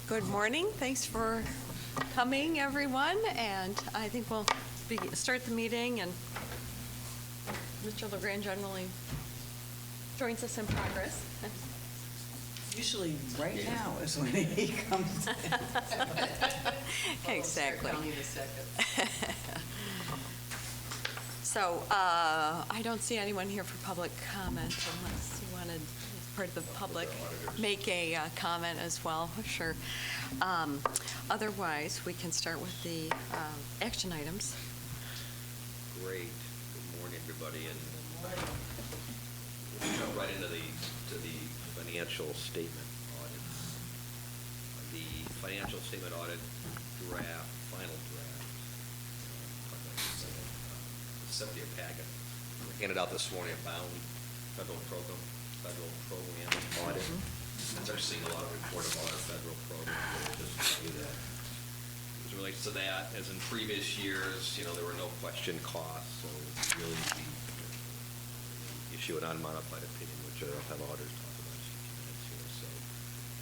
Good morning. Thanks for coming, everyone. And I think we'll start the meeting. And Mr. LeGrand generally joins us in progress. Usually right now is when he comes in. Exactly. I'll need a second. So I don't see anyone here for public comment unless you wanted, as part of the public, make a comment as well. Sure. Otherwise, we can start with the action items. Great. Good morning, everybody. And we'll jump right into the financial statement audits. The financial statement audit draft, final draft, sent your packet. Handed out this morning a bound federal program audit. Since I've seen a lot of report about our federal program, just to tell you that. As it relates to that, as in previous years, there were no question costs, so really we issue an unmodified opinion, which I'll have auditors talk about in a few minutes here. So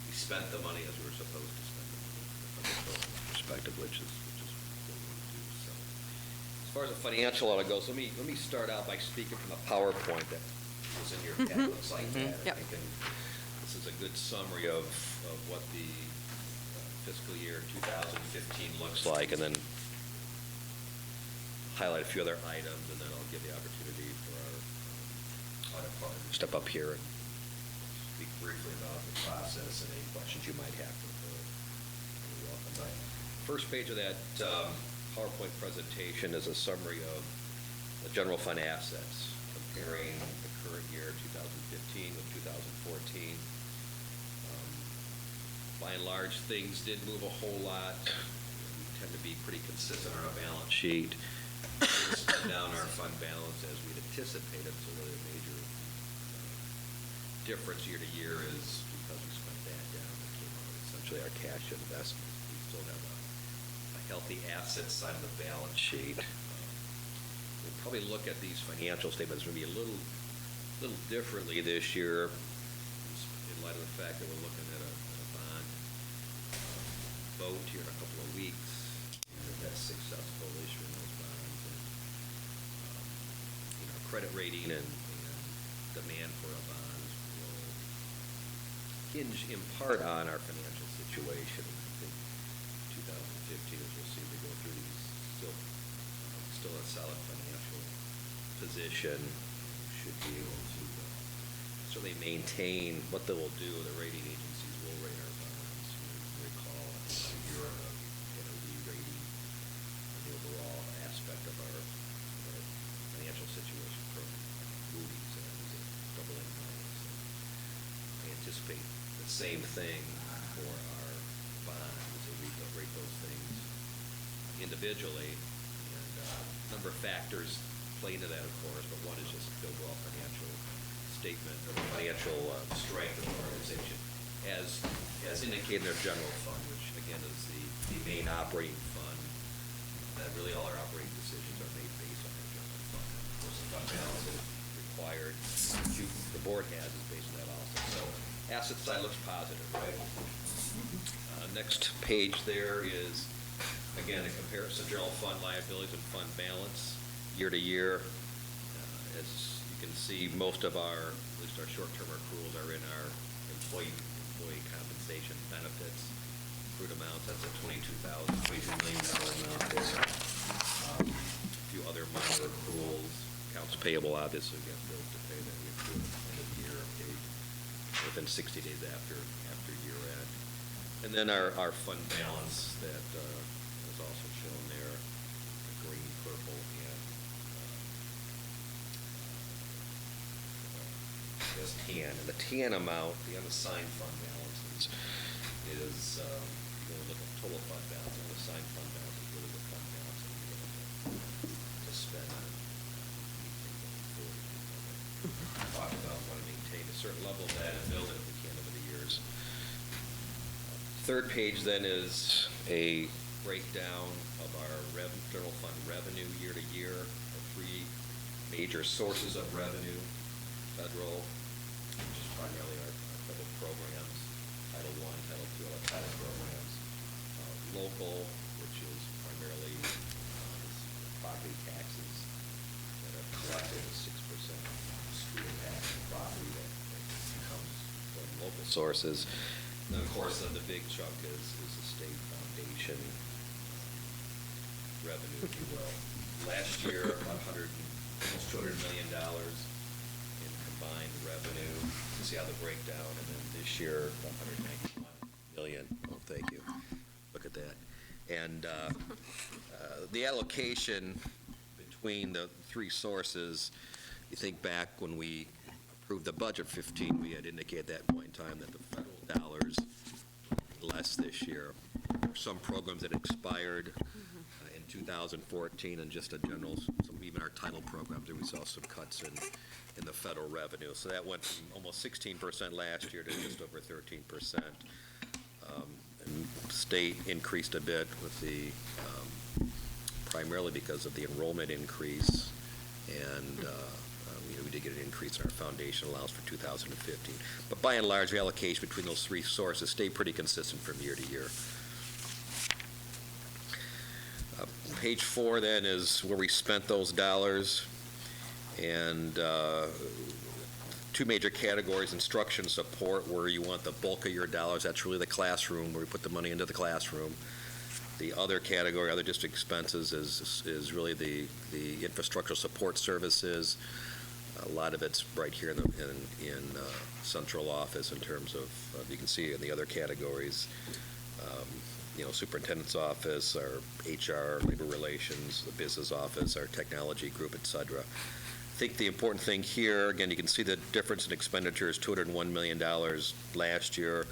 we spent the money as we were supposed to spend the money from the program perspective, which is what we want to do. So as far as the financial audit goes, let me start out by speaking from a PowerPoint that was in your packet. Looks like that. Yep. I think this is a good summary of what the fiscal year 2015 looks like, and then highlight a few other items, and then I'll give the opportunity for our audit partner to step up here and speak briefly about the process and any questions you might have for her. You're welcome. But first page of that PowerPoint presentation is a summary of the general fund assets, comparing the current year 2015 with 2014. By and large, things did move a whole lot. We tend to be pretty consistent on our balance sheet. We spent down our fund balance as we'd anticipated, so really a major difference year to year is because we spent that down. It came out of essentially our cash investments. We still have a healthy asset side of the balance sheet. We'll probably look at these financial statements maybe a little differently this year in light of the fact that we're looking at a bond vote here in a couple of weeks. If that's successful, issuing those bonds, and credit rating and demand for a bond will hinge in part on our financial situation. I think 2015, as we'll see, we go through these still a solid financial position. Should be able to certainly maintain what they will do. The rating agencies will rate our bonds. You recall a year ago we had a re-rating on the overall aspect of our financial situation from Moody's, and it was a AA minus. I anticipate the same thing for our bonds, and we rate those things individually. And a number of factors play into that, of course, but one is just the overall financial statement or financial strength of the organization, as indicated in our general fund, which again is the main operating fund. That really all our operating decisions are made based on our general fund. Of course, the fund balance is required, the board has, is based on that also. So asset side looks positive, right? Next page there is, again, a comparison of general fund liabilities and fund balance year to year. As you can see, most of our, at least our short-term accruals are in our employee compensation benefits. Accrued amounts, that's a $22 million amount there. A few other minor accruals, accounts payable, obviously, we have bills to pay that we accrue at the end of the year, paid within 60 days after year end. And then our fund balance that is also shown there, the green, purple, and this tan. And the tan amount, the unassigned fund balance is you want to look at total fund balance. The unassigned fund balance is really the fund balance that we're going to spend on anything going forward. Talk about want to maintain a certain level of that and build it if we can over the years. Third page then is a breakdown of our general fund revenue year to year. The three major sources of revenue: federal, which is primarily our federal programs, Title I, Title II, our Title programs, local, which is primarily property taxes that are collected at 6% school tax and property that comes from local sources. And of course, the big chunk is the state foundation revenue, if you will. Last year, about almost $200 million in combined revenue. You see how the breakdown, and then this year, about $191 million. Oh, thank you. Look at that. And the allocation between the three sources, you think back when we approved the budget 15, we had indicated at that point in time that the federal dollars less this year. Some programs that expired in 2014, and just a general, even our title programs, we saw some cuts in the federal revenue. So that went from almost 16% last year to just over 13%. And state increased a bit with the, primarily because of the enrollment increase, and we did get an increase in our foundation allowance for 2015. But by and large, the allocation between those three sources stayed pretty consistent from year to year. Page 4 then is where we spent those dollars, and two major categories: instruction support, where you want the bulk of your dollars. That's really the classroom, where we put the money into the classroom. The other category, other district expenses, is really the infrastructural support services. A lot of it's right here in central office in terms of, you can see in the other categories, superintendent's office, our HR, labor relations, the business office, our technology group, et cetera. I think the important thing here, again, you can see the difference in expenditures, $201 million last year,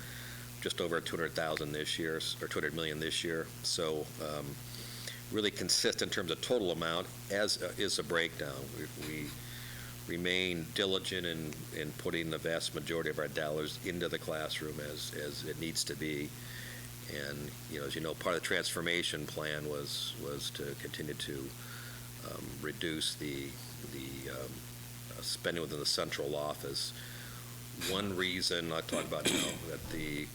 just over 200,000 this year, or 200 million this year. So really consistent in terms of total amount, as is the breakdown. We remain diligent in putting the vast majority of our dollars into the classroom as it needs to be. And, as you know, part of the transformation plan was to continue to reduce the spending within the central office. One reason I talk about now that the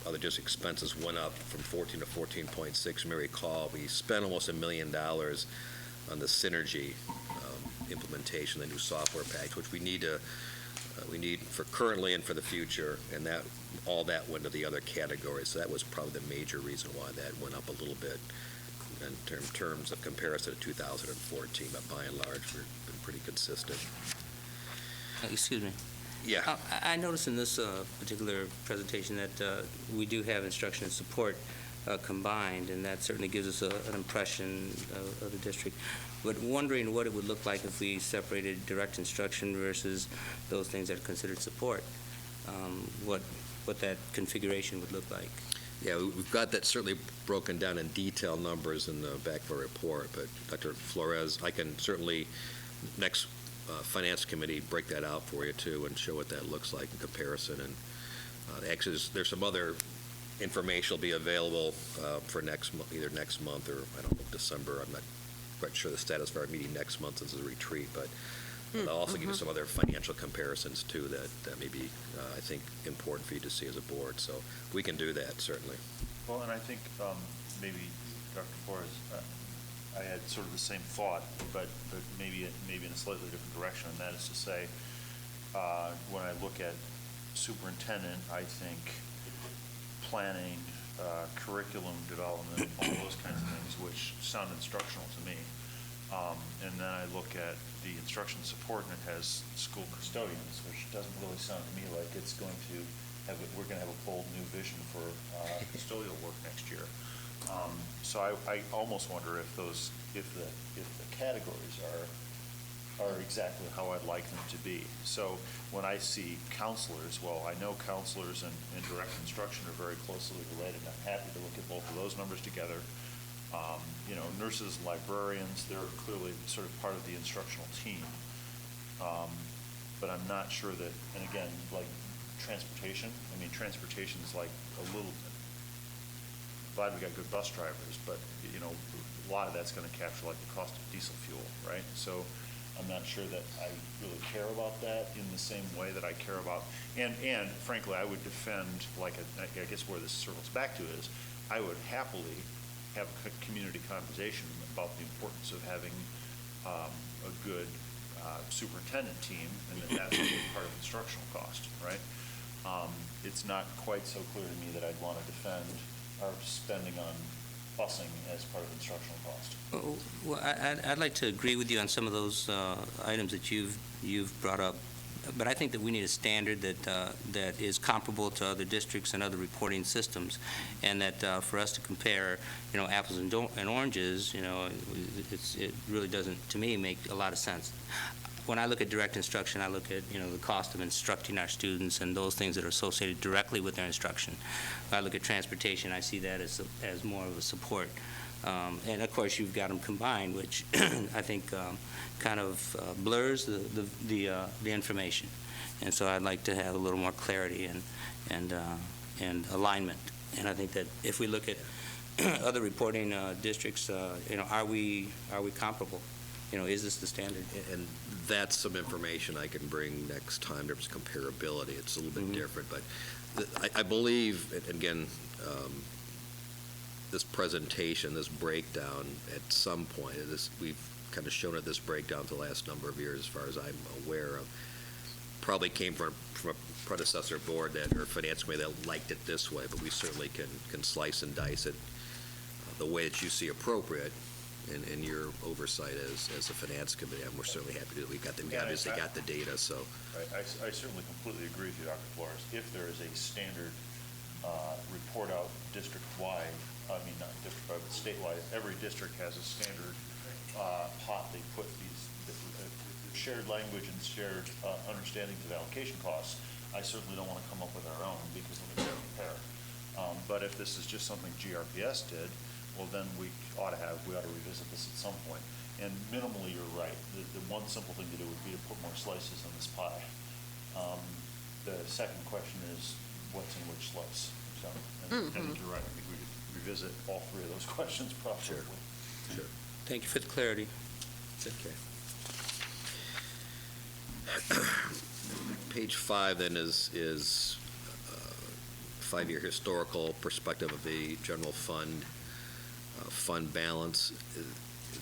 other district expenses went up from 14 to 14.6. You may recall we spent almost $1 million on the synergy implementation, the new software package, which we need for currently and for the future, and all that went to the other categories. So that was probably the major reason why that went up a little bit in terms of comparison to 2014. But by and large, we've been pretty consistent. Excuse me. Yeah. I noticed in this particular presentation that we do have instruction and support combined, and that certainly gives us an impression of the district. But wondering what it would look like if we separated direct instruction versus those things that are considered support, what that configuration would look like. Yeah, we've got that certainly broken down in detail numbers in the back of our report, but Dr. Flores, I can certainly, next Finance Committee, break that out for you too and show what that looks like in comparison. And actually, there's some other information will be available for either next month or, I don't know, December. I'm not quite sure the status of our meeting next month since it's a retreat, but I'll also give you some other financial comparisons too that may be, I think, important for you to see as a board. So we can do that, certainly. Well, and I think maybe, Dr. Flores, I had sort of the same thought, but maybe in a slightly different direction, and that is to say, when I look at superintendent, I think planning, curriculum development, all those kinds of things, which sound instructional to me. And then I look at the instruction support, and it has school custodians, which doesn't really sound to me like it's going to have, we're going to have a bold new vision for custodial work next year. So I almost wonder if the categories are exactly how I'd like them to be. So when I see counselors, well, I know counselors and direct instruction are very closely related, and I'm happy to look at both of those numbers together. Nurses, librarians, they're clearly sort of part of the instructional team. But I'm not sure that, and again, like transportation is like a little, glad we got good bus drivers, but, a lot of that's going to capture like the cost of diesel fuel, right? So I'm not sure that I really care about that in the same way that I care about, and frankly, I would defend, I guess where this circles back to is, I would happily have a community conversation about the importance of having a good superintendent team, and that's a big part of instructional cost, right? It's not quite so clear to me that I'd want to defend our spending on busing as part of instructional cost. Well, I'd like to agree with you on some of those items that you've brought up, but I think that we need a standard that is comparable to other districts and other reporting systems, and that for us to compare, apples and oranges, it really doesn't, to me, make a lot of sense. When I look at direct instruction, I look at, the cost of instructing our students and those things that are associated directly with their instruction. If I look at transportation, I see that as more of a support. And of course, you've got them combined, which I think kind of blurs the information. And so I'd like to have a little more clarity and alignment. And I think that if we look at other reporting districts, are we comparable? Is this the standard? And that's some information I can bring next time. There's comparability. It's a little bit different, but I believe, and again, this presentation, this breakdown, at some point, we've kind of shown it, this breakdown for the last number of years, as far as I'm aware of, probably came from a predecessor board or finance committee that liked it this way, but we certainly can slice and dice it the way that you see appropriate in your oversight as a finance committee. And we're certainly happy that we obviously got the data, so. I certainly completely agree with you, Dr. Flores. If there is a standard report out district-wide, not district-wide, but statewide, every district has a standard pot they put these shared language and shared understandings of allocation costs. I certainly don't want to come up with our own, because then we can't compare. But if this is just something GRPS did, well, then we ought to revisit this at some point. And minimally, you're right. The one simple thing to do would be to put more slices in this pie. The second question is, what's in which slice? So, I think you're right. I think we could revisit all three of those questions properly. Sure. Thank you for the clarity. Okay. Page 5 then is 5-year historical perspective of the general fund balance.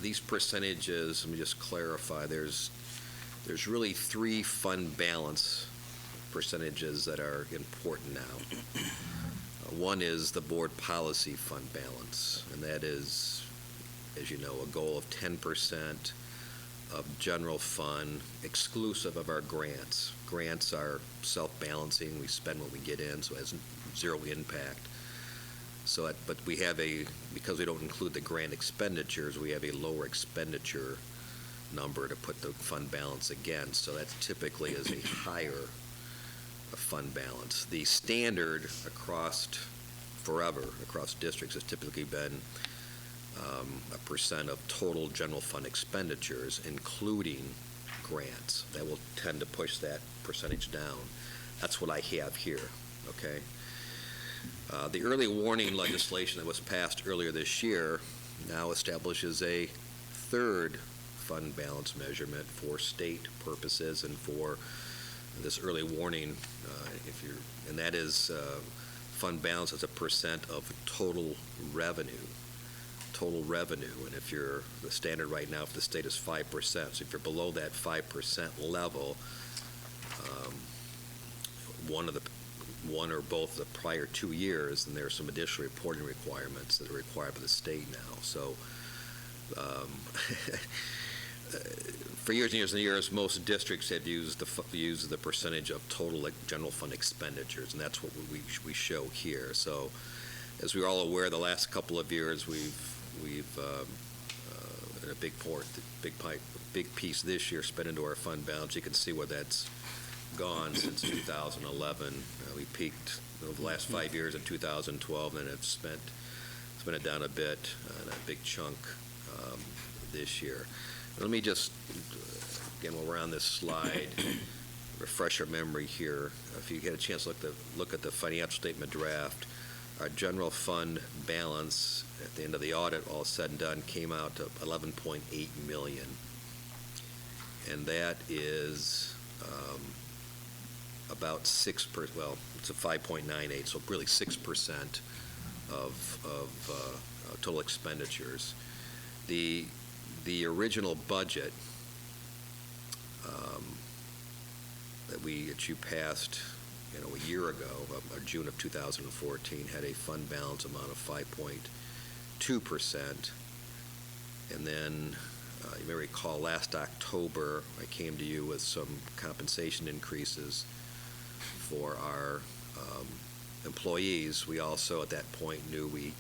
These percentages, let me just clarify, there's really 3 fund balance percentages that are important now. One is the board policy fund balance, and that is, as you know, a goal of 10% of general fund exclusive of our grants. Grants are self-balancing. We spend what we get in, so it has zero impact. So, but we have because we don't include the grant expenditures, we have a lower expenditure number to put the fund balance against. So that typically is a higher fund balance. The standard across districts has typically been a percent of total general fund expenditures, including grants. That will tend to push that percentage down. That's what I have here, okay? The early warning legislation that was passed earlier this year now establishes a third fund balance measurement for state purposes and for this early warning, and that is fund balance as a percent of total revenue. And if the standard right now for the state is 5%, so if you're below that 5% level, one or both the prior 2 years, then there are some additional reporting requirements that are required by the state now. So for years and years and years, most districts have used the percentage of total general fund expenditures, and that's what we show here. So as we're all aware, the last couple of years we've a big piece this year spent into our fund balance. You can see where that's gone since 2011. We peaked over the last 5 years in 2012, and have spent it down a bit, and a big chunk this year. Let me just, again, while we're on this slide, refresh our memory here. If you get a chance to look at the financial statement draft, our general fund balance at the end of the audit, all said and done, came out to $11.8 million. And that is about 6%, well, it's a 5.98, so really 6% of total expenditures. The original budget that you passed, a year ago, June of 2014, had a fund balance amount of 5.2%. And then, you may recall, last October, I came to you with some compensation increases for our employees. We also, at that point, knew we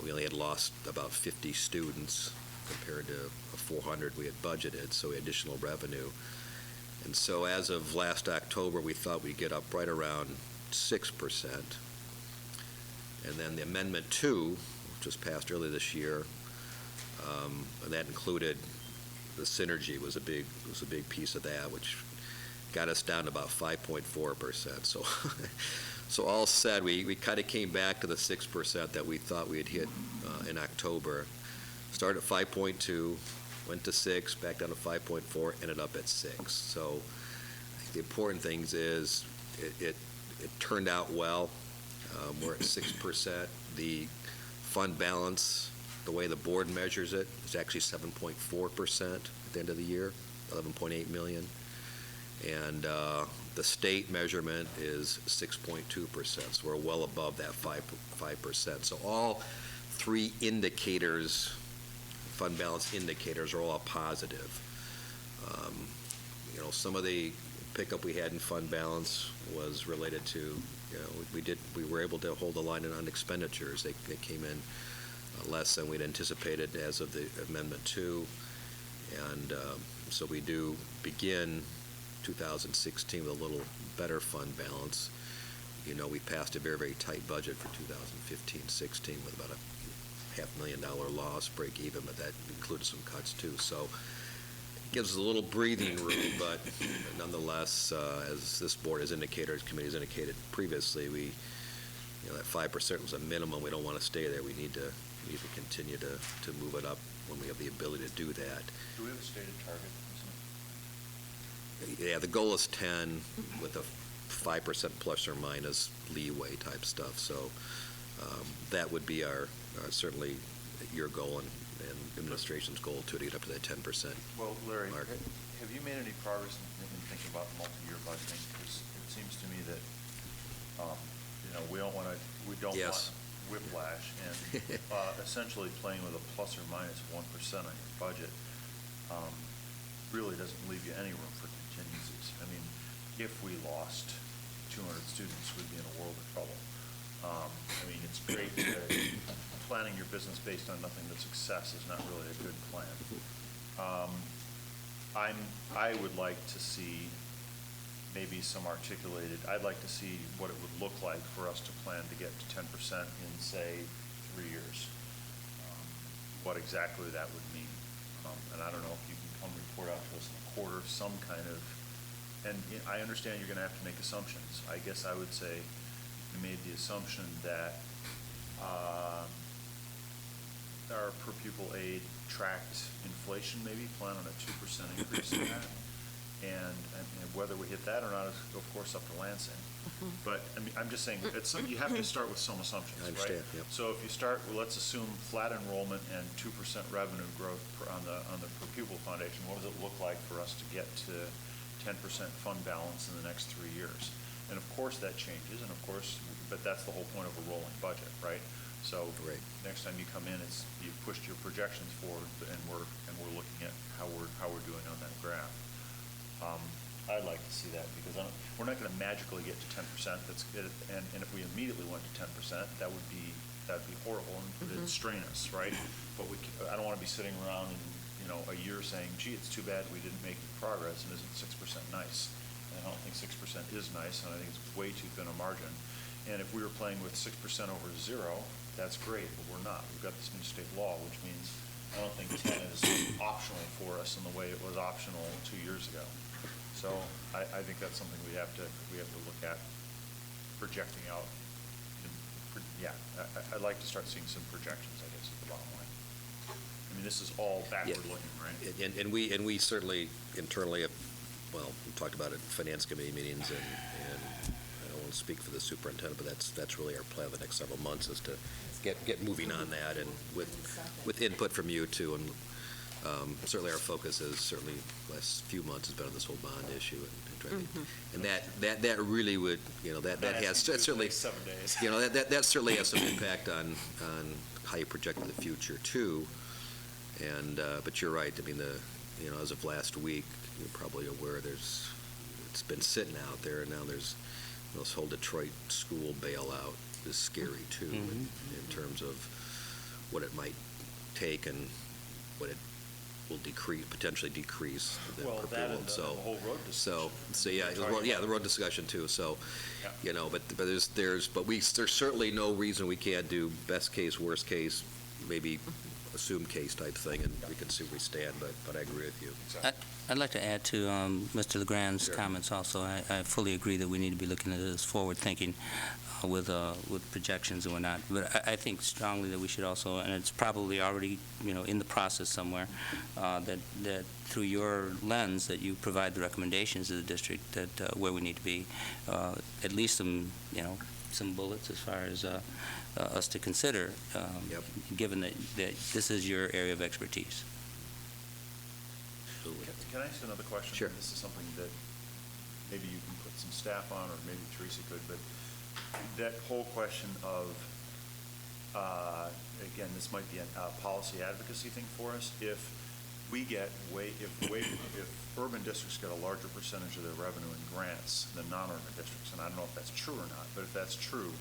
only had lost about 50 students compared to 400 we had budgeted, so we had additional revenue. And so as of last October, we thought we'd get up right around 6%. And then the Amendment 2, which was passed earlier this year, and that included the synergy was a big piece of that, which got us down to about 5.4%. So all said, we kind of came back to the 6% that we thought we had hit in October. Started at 5.2, went to 6, back down to 5.4, ended up at 6. So I think the important things is it turned out well. We're at 6%. The fund balance, the way the board measures it, is actually 7.4% at the end of the year, 11.8 million. And the state measurement is 6.2%, so we're well above that 5%. So all three indicators, fund balance indicators, are all positive. Some of the pickup we had in fund balance was related to, we were able to hold the line on expenditures. They came in less than we'd anticipated as of the Amendment 2, and so we do begin 2016 with a little better fund balance. We passed a very, very tight budget for 2015-16 with about a $500,000 loss, break even, but that included some cuts too. So it gives us a little breathing room, but nonetheless, as this board has indicated, as committee has indicated previously, that 5% was a minimum. We don't want to stay there. We need to continue to move it up when we have the ability to do that. Do we have a stated target? Yeah, the goal is 10 with a 5% plus or minus leeway type stuff. So that would be our certainly your goal and administration's goal to get up to that 10% Well, Larry, mark. have you made any progress in thinking about multi-year budgeting? Because it seems to me that, we don't want Yes. whiplash, and essentially playing with a plus or minus 1% on your budget really doesn't leave you any room for contingencies. I mean, if we lost 200 students, we'd be in a world of trouble. It's great planning your business based on nothing but success is not really a good plan. I would like to see maybe some articulated, I'd like to see what it would look like for us to plan to get to 10% in, say, 3 years. What exactly that would mean. And I don't know if you can come report out to us in a quarter, some kind of, and I understand you're going to have to make assumptions. I guess I would say you made the assumption that our per pupil aid tracked inflation, maybe plan on a 2% increase in that. And whether we hit that or not is, of course, up to Lansing. But I'm just saying, you have to start with some assumptions, I right? understand, yep. So if you start, let's assume flat enrollment and 2% revenue growth on the per pupil foundation. What does it look like for us to get to 10% fund balance in the next 3 years? And of course that changes, and of course, but that's the whole point of a rolling budget, right? So Right. next time you come in, you've pushed your projections forward, and we're looking at how we're doing on that graph. I'd like to see that, because we're not going to magically get to 10%. And if we immediately went to 10%, that'd be horrible and it'd strain us, right? But I don't want to be sitting around in a year saying, gee, it's too bad we didn't make progress, and isn't 6% nice? And I don't think 6% is nice, and I think it's way too thin a margin. And if we were playing with 6% over 0, that's great, but we're not. We've got this new state law, which means I don't think 10 is optional for us in the way it was optional 2 years ago. So I think that's something we have to look at projecting out. I'd like to start seeing some projections, I guess, at the bottom line. This is all backward looking, right? And we certainly internally have, we talked about it in finance committee meetings, and I don't want to speak for the superintendent, but that's really our plan the next several months is to get moving on that, and with input from you too. And certainly our focus is certainly last few months has been on this whole bond issue and trying to, and that really would, that has certainly 7 days. that certainly has some impact on how you project in the future too. And but you're right. I mean, as of last week, you're probably aware it's been sitting out there, and now there's this whole Detroit school bailout is scary too, in terms of what it might take and what it will potentially decrease the Well, that approval. and the whole road discussion. So yeah, the road discussion too. So, Yeah. but there's certainly no reason we can't do best case, worst case, maybe assumed case type thing, and we can see where we stand. But I agree with you. Exactly. I'd like to add to Mr. LeGrand's Sure. comments also. I fully agree that we need to be looking at this forward thinking with projections and whatnot. But I think strongly that we should also, and it's probably already in the process somewhere, that through your lens that you provide the recommendations to the district that where we need to be, at least some bullets as far as us to consider, Yep. given that this is your area of expertise. Can I ask another question? Sure. This is something that maybe you can put some staff on, or maybe Teresa could, but that whole question of, again, this might be a policy advocacy thing for us. If urban districts get a larger percentage of their revenue in grants than non-urban districts, and I don't know if that's true or not, but if that's true,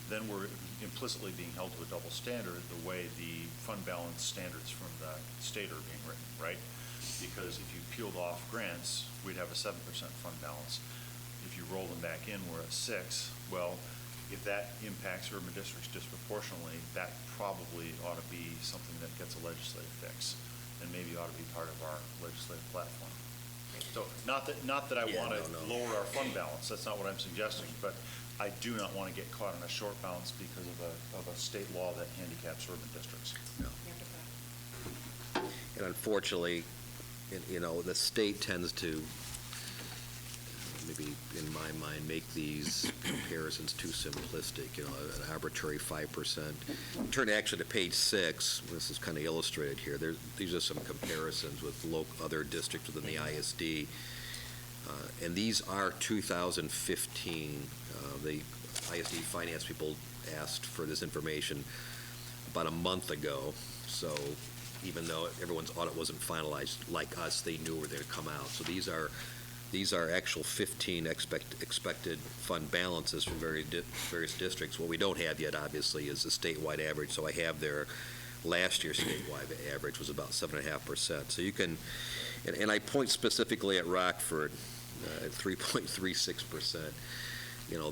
then we're implicitly being held to a double standard the way the fund balance standards from the state are being written, right? Because if you peeled off grants, we'd have a 7% fund balance. If you roll them back in, we're at 6. Well, if that impacts urban districts disproportionately, that probably ought to be something that gets a legislative fix, and maybe ought to be part of our legislative platform. So not that I want to lower our fund balance, that's not what I'm suggesting, but I do not want to get caught in a short balance because of a state law that handicaps urban districts. No. And unfortunately, the state tends to, maybe in my mind, make these comparisons too simplistic, an arbitrary 5%. Turn actually to page 6, this is kind of illustrated here. These are some comparisons with other districts within the ISD. And these are 2015. The ISD finance people asked for this information about a month ago. So even though everyone's audit wasn't finalized like us, they knew where they would come out. So these are actual 15 expected fund balances from various districts. What we don't have yet, obviously, is the statewide average. So I have their last year's statewide average was about 7.5%. So you can, and I point specifically at Rockford at 3.36%.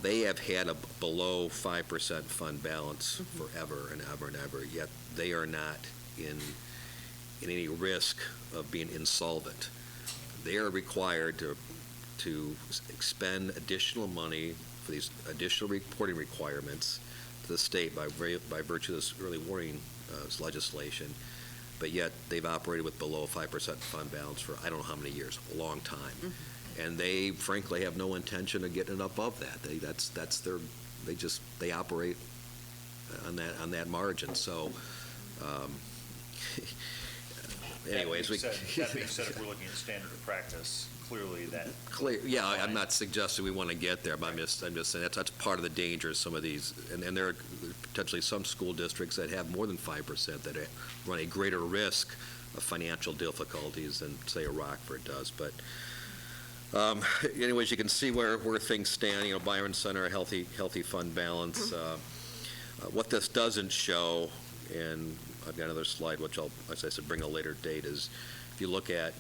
They have had a below 5% fund balance forever and ever and ever, yet they are not in any risk of being insolvent. They are required to expend additional money for these additional reporting requirements to the state by virtue of this early warning legislation, but yet they've operated with below 5% fund balance for I don't know how many years, a long time. And they frankly have no intention of getting it above that. They operate on that margin. So anyways, that being said, if we're looking at standard of practice, clearly that. Yeah, I'm not suggesting we want to get there, but I'm just saying that's part of the danger of some of these, and there are potentially some school districts that have more than 5% that run a greater risk of financial difficulties than, say, a Rockford does. But anyways, you can see where things stand. Byron Center, a healthy fund balance. What this doesn't show, and I've got another slide, which I'll, as I said, bring a later date, is if you look at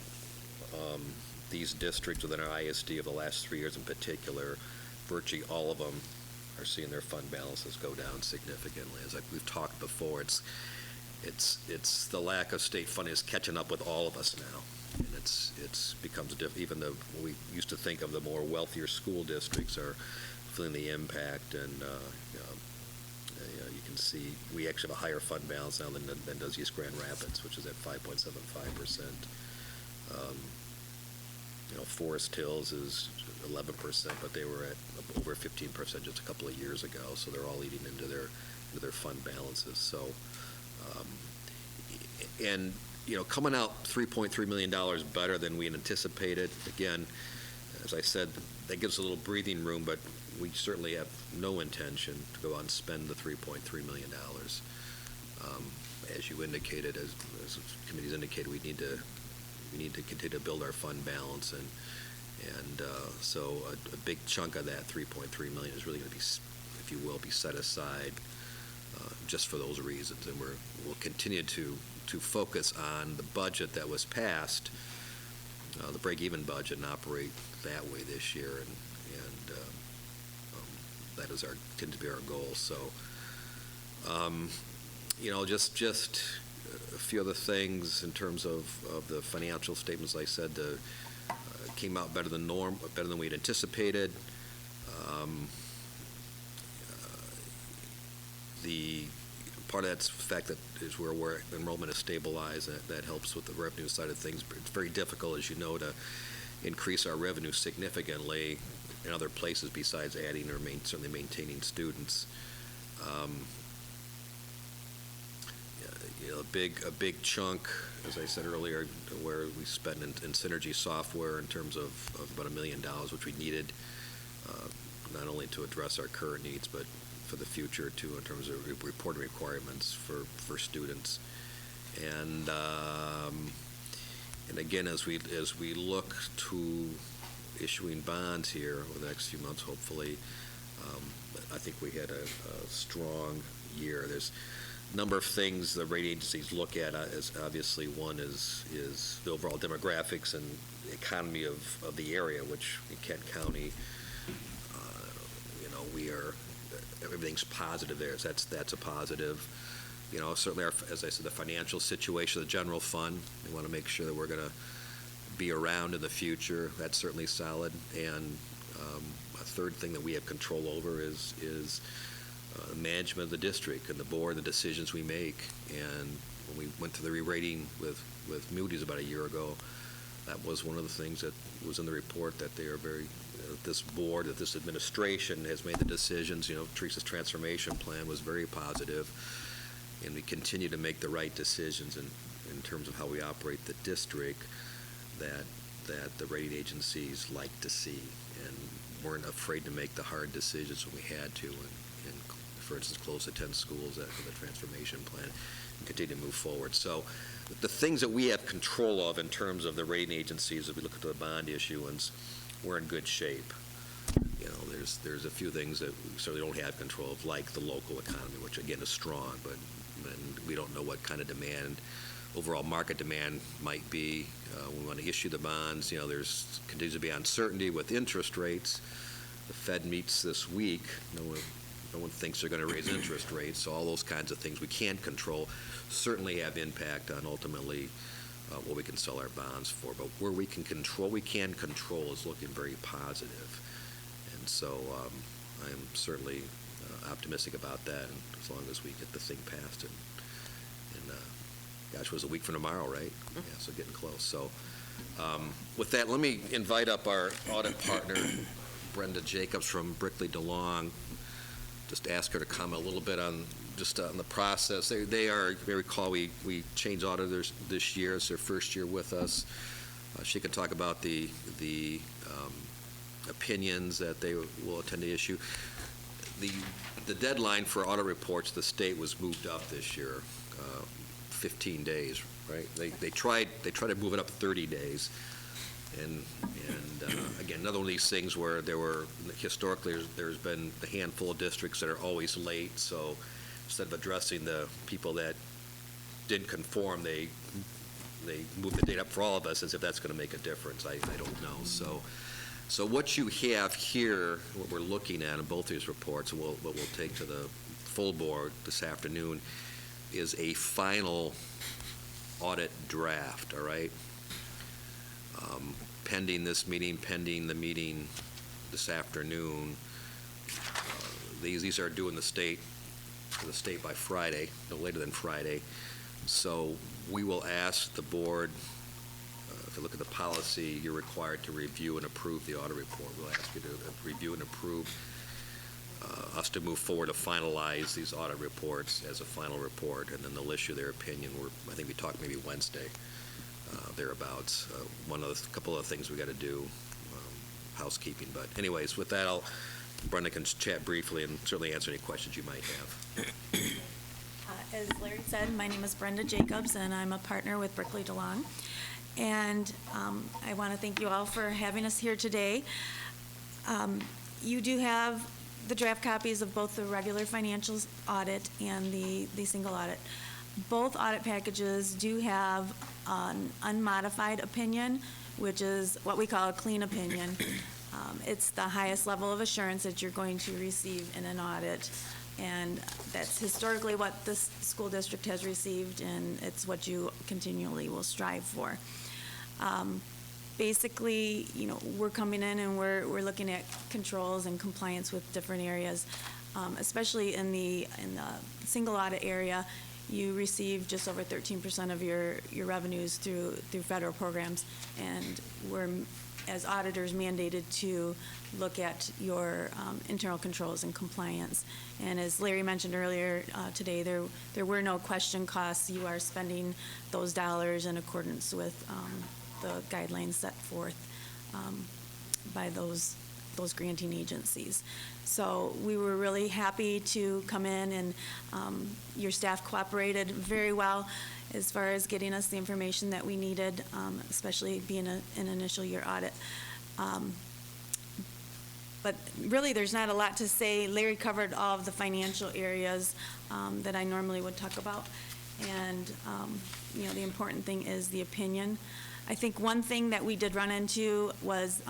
these districts within our ISD of the last 3 years in particular, virtually all of them are seeing their fund balances go down significantly. As we've talked before, it's the lack of state funding is catching up with all of us now. And it's becomes even though we used to think of the more wealthier school districts are feeling the impact, and you can see we actually have a higher fund balance now than does East Grand Rapids, which is at 5.75%. Forest Hills is 11%, but they were at over 15% just a couple of years ago, so they're all eating into their fund balances. So, and, coming out $3.3 million better than we had anticipated, again, as I said, that gives a little breathing room, but we certainly have no intention to go out and spend the $3.3 million. As you indicated, as the committee's indicated, we need to continue to build our fund balance, and so a big chunk of that $3.3 million is really going to be, if you will, be set aside just for those reasons, and we'll continue to focus on the budget that was passed, the break-even budget, and operate that way this year, and that is tends to be our goal. So, just a few other things in terms of the financial statements. Like I said, came out better than we'd anticipated. The part of that's the fact that is where enrollment is stabilized. That helps with the revenue side of things. But it's very difficult, as you know, to increase our revenue significantly in other places besides adding or certainly maintaining students. A big chunk, as I said earlier, where we spent in Synergy software in terms of about $1 million, which we needed not only to address our current needs, but for the future too, in terms of reporting requirements for students. And again, as we look to issuing bonds here over the next few months, hopefully, I think we had a strong year. There's a number of things the rating agencies look at. As obviously, one is the overall demographics and economy of the area, which in Kent County, everything's positive there. So that's a positive. Certainly, as I said, the financial situation of the general fund, we want to make sure that we're going to be around in the future. That's certainly solid. And a third thing that we have control over is management of the district and the board, the decisions we make. And when we went through the re-rating with Moody's about a year ago, that was one of the things that was in the report, that they are very, this board, that this administration has made the decisions. Teresa's transformation plan was very positive, and we continue to make the right decisions in terms of how we operate the district that the rating agencies like to see, and weren't afraid to make the hard decisions when we had to, and for instance, close the 10 schools after the transformation plan, and continue to move forward. So the things that we have control of in terms of the rating agencies, as we look at the bond issuance, we're in good shape. There's a few things that we certainly don't have control of, like the local economy, which again is strong, but we don't know what kind of demand, overall market demand might be. We want to issue the bonds. There's continues to be uncertainty with interest rates. The Fed meets this week. No one thinks they're going to raise interest rates. So all those kinds of things we can't control certainly have impact on ultimately what we can sell our bonds for. But where we can control is looking very positive. And so I'm certainly optimistic about that, and as long as we get the thing passed. And gosh, it was a week from tomorrow, right? Yeah, so getting close. So with that, let me invite up our audit partner, Brenda Jacobs from Brickley DeLong. Just ask her to comment a little bit on the process. They are, you may recall, we changed auditors this year. It's their first year with us. She can talk about the opinions that they will attend to issue. The deadline for audit reports, the state was moved up this year, 15 days, right? They tried to move it up 30 days. And again, another one of these things where historically there's been a handful of districts that are always late. So instead of addressing the people that didn't conform, they moved the date up for all of us, as if that's going to make a difference. I don't know. So what you have here, what we're looking at in both these reports, and what we'll take to the full board this afternoon, is a final audit draft. All right. Pending this meeting, pending the meeting this afternoon, these are due in the state by Friday, no later than Friday. So we will ask the board, if to look at the policy, you're required to review and approve the audit report. We'll ask you to review and approve us to move forward to finalize these audit reports as a final report, and then they'll issue their opinion. I think we talked maybe Wednesday, thereabouts. A couple of things we got to do, housekeeping. But anyways, with that, Brenda can chat briefly and certainly answer any questions you might have. As Larry said, my name is Brenda Jacobs, and I'm a partner with Berkeley DeLong. And I want to thank you all for having us here today. You do have the draft copies of both the regular financials audit and the single audit. Both audit packages do have an unmodified opinion, which is what we call a clean opinion. It's the highest level of assurance that you're going to receive in an audit, and that's historically what this school district has received, and it's what you continually will strive for. Basically, we're coming in and we're looking at controls and compliance with different areas, especially in the single audit area. You receive just over 13% of your revenues through federal programs, and we're, as auditors, mandated to look at your internal controls and compliance. And as Larry mentioned earlier today, there were no question costs. You are spending those dollars in accordance with the guidelines set forth by those granting agencies. So we were really happy to come in, and your staff cooperated very well as far as getting us the information that we needed, especially being an initial year audit. But really, there's not a lot to say. Larry covered all of the financial areas that I normally would talk about. And, the important thing is the opinion. I think one thing that we did run into was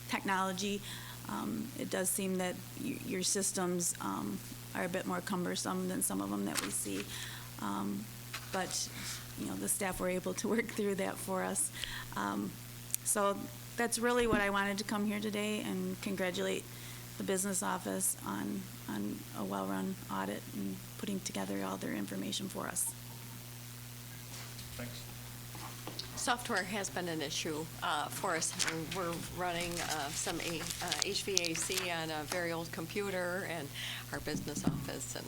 technology. It does seem that your systems are a bit more cumbersome than some of them that we see. But, the staff were able to work through that for us. So that's really what I wanted to come here today and congratulate the business office on a well-run audit and putting together all their information for us. Thanks. Software has been an issue for us. We're running some HVAC on a very old computer in our business office, and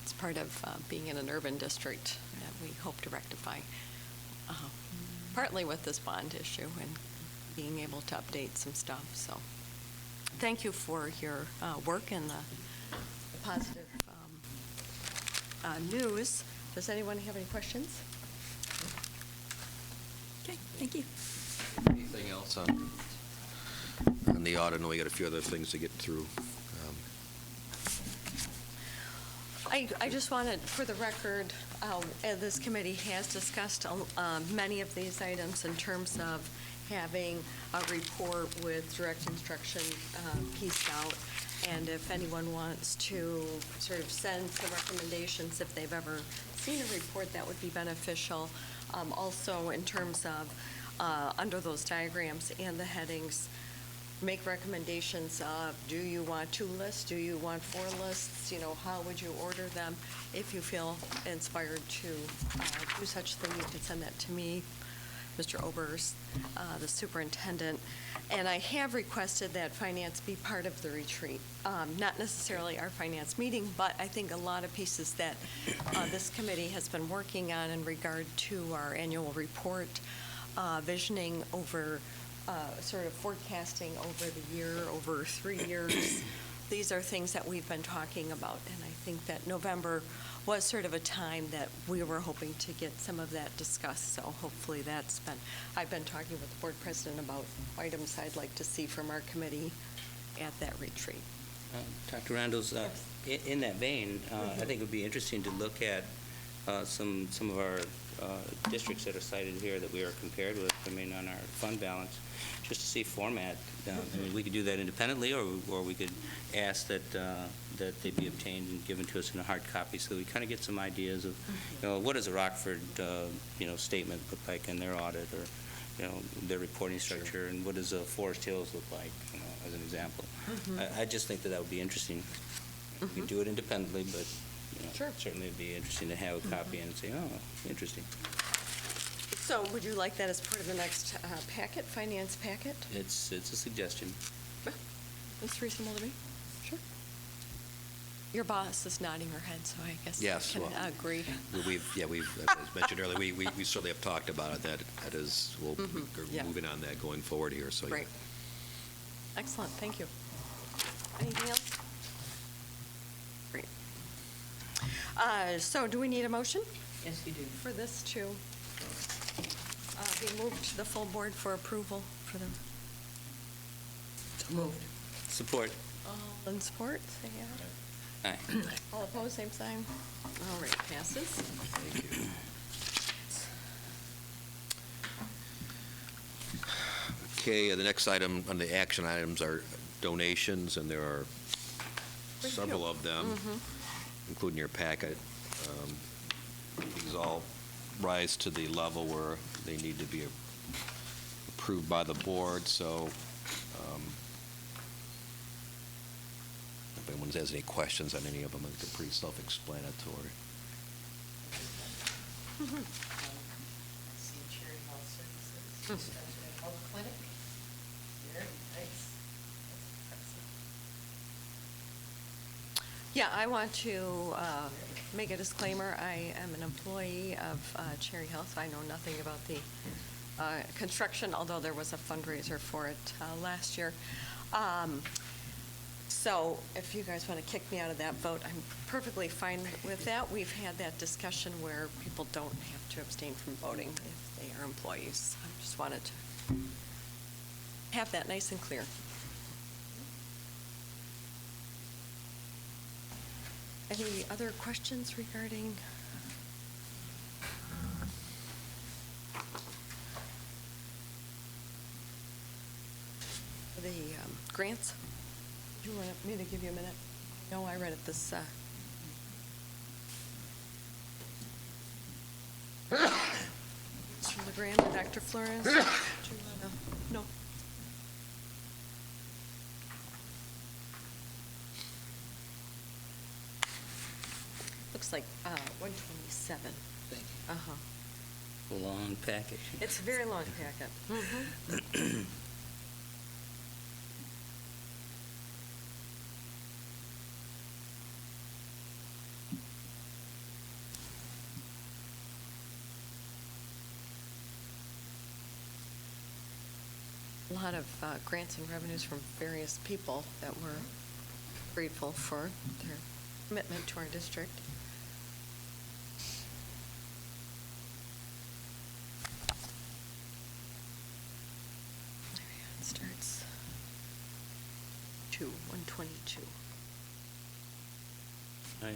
it's part of being in an urban district that we hope to rectify, partly with this bond issue and being able to update some stuff. So thank you for your work and the positive news. Does anyone have any questions? Okay, thank you. Anything else on the audit? I know we got a few other things to get through. I just wanted, for the record, this committee has discussed many of these items in terms of having a report with direct instruction pieced out. And if anyone wants to sort of send some recommendations, if they've ever seen a report, that would be beneficial. Also, in terms of under those diagrams and the headings, make recommendations of, do you want 2 lists? Do you want 4 lists? How would you order them? If you feel inspired to do such a thing, you can send that to me, Mr. Obers, the superintendent. And I have requested that finance be part of the retreat. Not necessarily our finance meeting, but I think a lot of pieces that this committee has been working on in regard to our annual report, visioning over, sort of forecasting over the year, over 3 years. These are things that we've been talking about, and I think that November was sort of a time that we were hoping to get some of that discussed. So hopefully I've been talking with the board president about items I'd like to see from our committee at that retreat. Dr. Randles, in that vein, I think it would be interesting to look at some of our districts that are cited here that we are compared with, on our fund balance, just to see format. We could do that independently, or we could ask that they be obtained and given to us in a hard copy, so we kind of get some ideas of, what does a Rockford, statement look like in their audit, or, their reporting structure, and what does Forest Hills look like, as an example. I just think that would be interesting. We can do it independently, but Sure. certainly it'd be interesting to have a copy and say, oh, interesting. So would you like that as part of the next packet, finance packet? It's a suggestion. That's reasonable to me. Sure. Your boss is nodding her head, so I guess Yes, I well, can agree. As mentioned earlier, we certainly have talked about it, that is, we're yeah. moving on that going forward here, so. yeah. Great. Excellent, thank you. Anything else? Great. So do we need a motion Yes, you do. for this to be moved to the full board for approval for the, Moved. Support. all in support, say aye. Aye. All opposed, same sign. All right, passes. Thank you. Okay, the next item on the action items are donations, and there are several of them, including your packet. These all rise to the level where they need to be approved by the board, so if anyone has any questions on any of them, I think they're pretty self-explanatory. See Cherry Health Services, health clinic. Very nice. That's impressive. Yeah, I want to make a disclaimer. I am an employee of Cherry Health. I know nothing about the construction, although there was a fundraiser for it last year. So if you guys want to kick me out of that vote, I'm perfectly fine with that. We've had that discussion where people don't have to abstain from voting if they are employees. I just wanted to have that nice and clear. Any other questions regarding the grants? Do you want me to give you a minute? No, I read it this. Mr. LeGrand or Dr. Flores? Do you wanna- No. Looks like 127. Thank you. Uh-huh. Long package. It's a very long packet. A lot of grants and revenues from various people that we're grateful for their commitment to our district. It starts 122. Aye.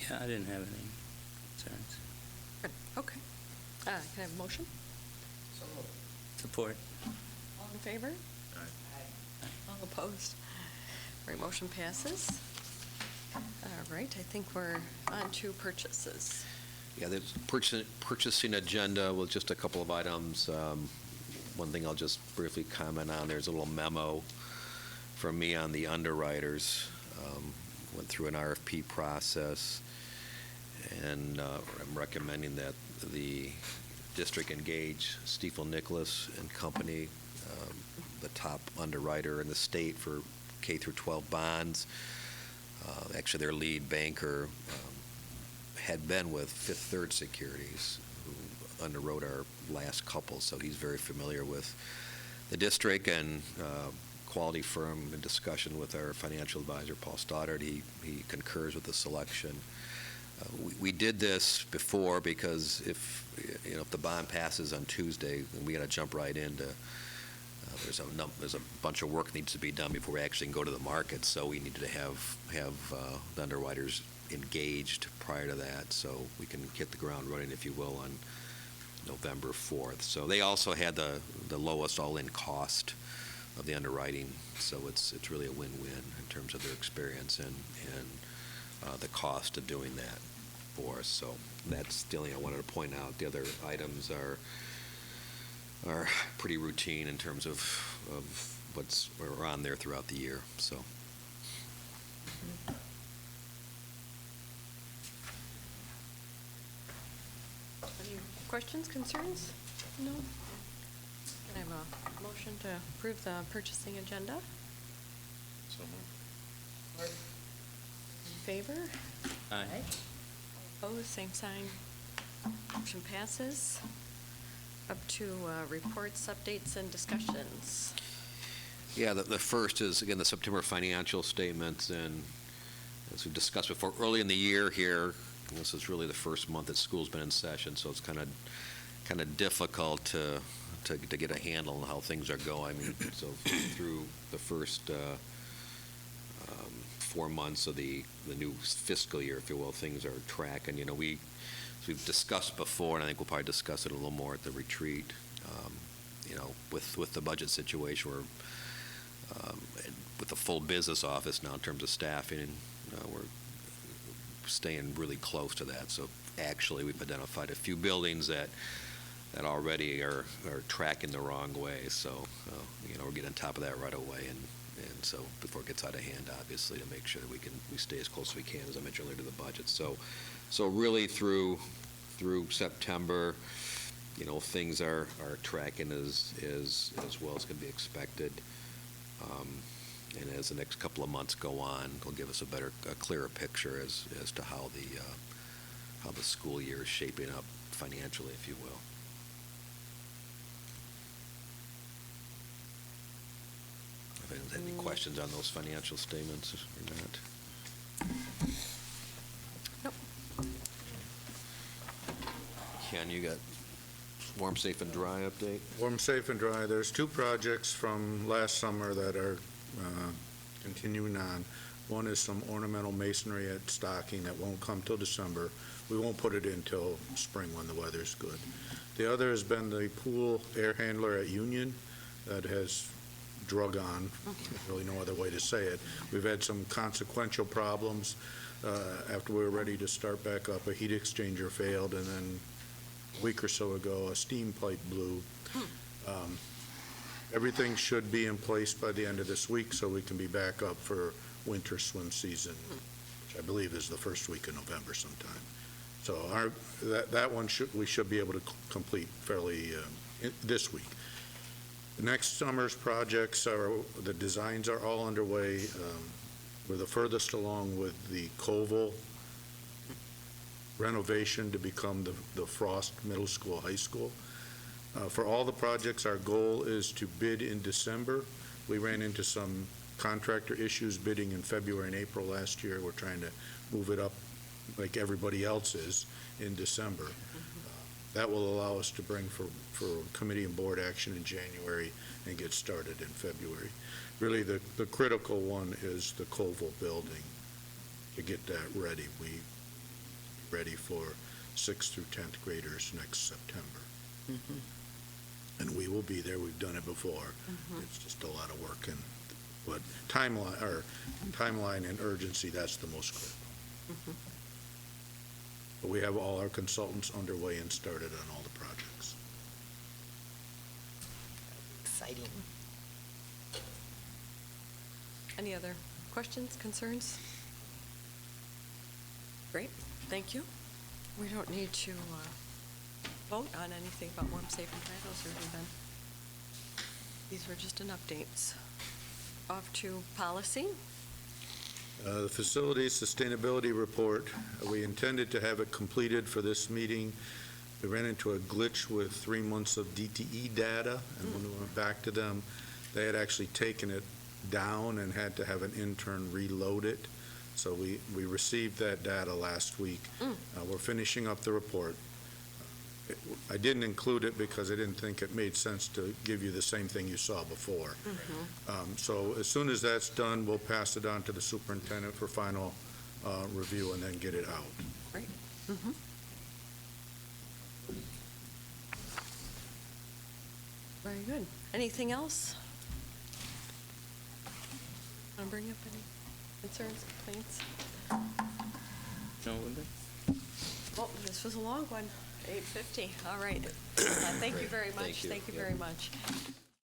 Yeah, I didn't have any concerns. Good, okay. Can I have a motion? So moved. Support. All in favor? Aye. All opposed? Right, motion passes. All right, I think we're on to purchases. Yeah, there's purchasing agenda with just a couple of items. One thing I'll just briefly comment on, there's a little memo from me on the underwriters. Went through an RFP process, and I'm recommending that the district engage Stiefel Nicholas and Company, the top underwriter in the state for K through 12 bonds. Actually, their lead banker had been with Fifth Third Securities, who underwrote our last couple, so he's very familiar with the district and quality firm. In discussion with our financial advisor, Paul Stoddard, he concurs with the selection. We did this before because if the bond passes on Tuesday, then we got to jump right into. There's a bunch of work needs to be done before we actually can go to the market. So we needed to have the underwriters engaged prior to that, so we can hit the ground running, if you will, on November 4th. So they also had the lowest all-in cost of the underwriting, so it's really a win-win in terms of their experience and the cost of doing that for us. So that's the only thing I wanted to point out. The other items are pretty routine in terms of what's we're on there throughout the year, so. Any questions, concerns? No? Can I have a motion to approve the purchasing agenda? So moved. In favor? Aye. Opposed, same sign. Motion passes. Up to reports, updates, and discussions. Yeah, the first is, again, the September financial statements, and as we've discussed before, early in the year here, and this is really the first month that school's been in session, so it's kind of difficult to get a handle on how things are going. I mean, so through the first 4 months of the new fiscal year, if you will, things are tracking. You know, as we've discussed before, and I think we'll probably discuss it a little more at the retreat, you know, with the budget situation, we're with the full business office now in terms of staffing, we're staying really close to that. So actually, we've identified a few buildings that already are tracking the wrong way. So, you know, we're getting on top of that right away, and so before it gets out of hand, obviously, to make sure that we stay as close as we can, as I mentioned earlier, to the budget. So really through September, you know, things are tracking as well as can be expected. And as the next couple of months go on, it'll give us a clearer picture as to how the school year is shaping up financially, if you will. If anyone has any questions on those financial statements or not. Nope. Ken, you got warm, safe, and dry update? Warm, safe, and dry. There's 2 projects from last summer that are continuing on. One is some ornamental masonry at Stocking that won't come till December. We won't put it in till spring when the weather's good. The other has been the pool air handler at Union that has drug on. Really no other way to say it. We've had some consequential problems. After we were ready to start back up, a heat exchanger failed, and then a week or so ago, a steam pipe blew. Everything should be in place by the end of this week, so we can be back up for winter swim season, which I believe is the first week of November sometime. So that one we should be able to complete fairly this week. The next summer's projects the designs are all underway. We're the furthest along with the Koval renovation to become the Frost Middle School, High School. For all the projects, our goal is to bid in December. We ran into some contractor issues bidding in February and April last year. We're trying to move it up like everybody else is in December. That will allow us to bring for committee and board action in January and get started in February. Really, the critical one is the Koval building, to get that ready. We ready for 6th through 10th graders next September. And we will be there. We've done it before. It's just a lot of work, but timeline and urgency, that's the most critical. But we have all our consultants underway and started on all the projects. Exciting. Any other questions, concerns? Great, thank you. We don't need to vote on anything about warm, safe, and dry. Those have already been. These were just an updates. Off to policy. The Facilities Sustainability Report, we intended to have it completed for this meeting. We ran into a glitch with 3 months of DTE data, and when we went back to them, they had actually taken it down and had to have an intern reload it. So we received that data last week. We're finishing up the report. I didn't include it because I didn't think it made sense to give you the same thing you saw before. So as soon as that's done, we'll pass it on to the superintendent for final review and then get it out. Great. Very good. Anything else? Want to bring up any concerns, complaints? No, Linda? Well, this was a long one, 8:50. All right. Thank you very much. Thank you. Thank you Yeah. very much.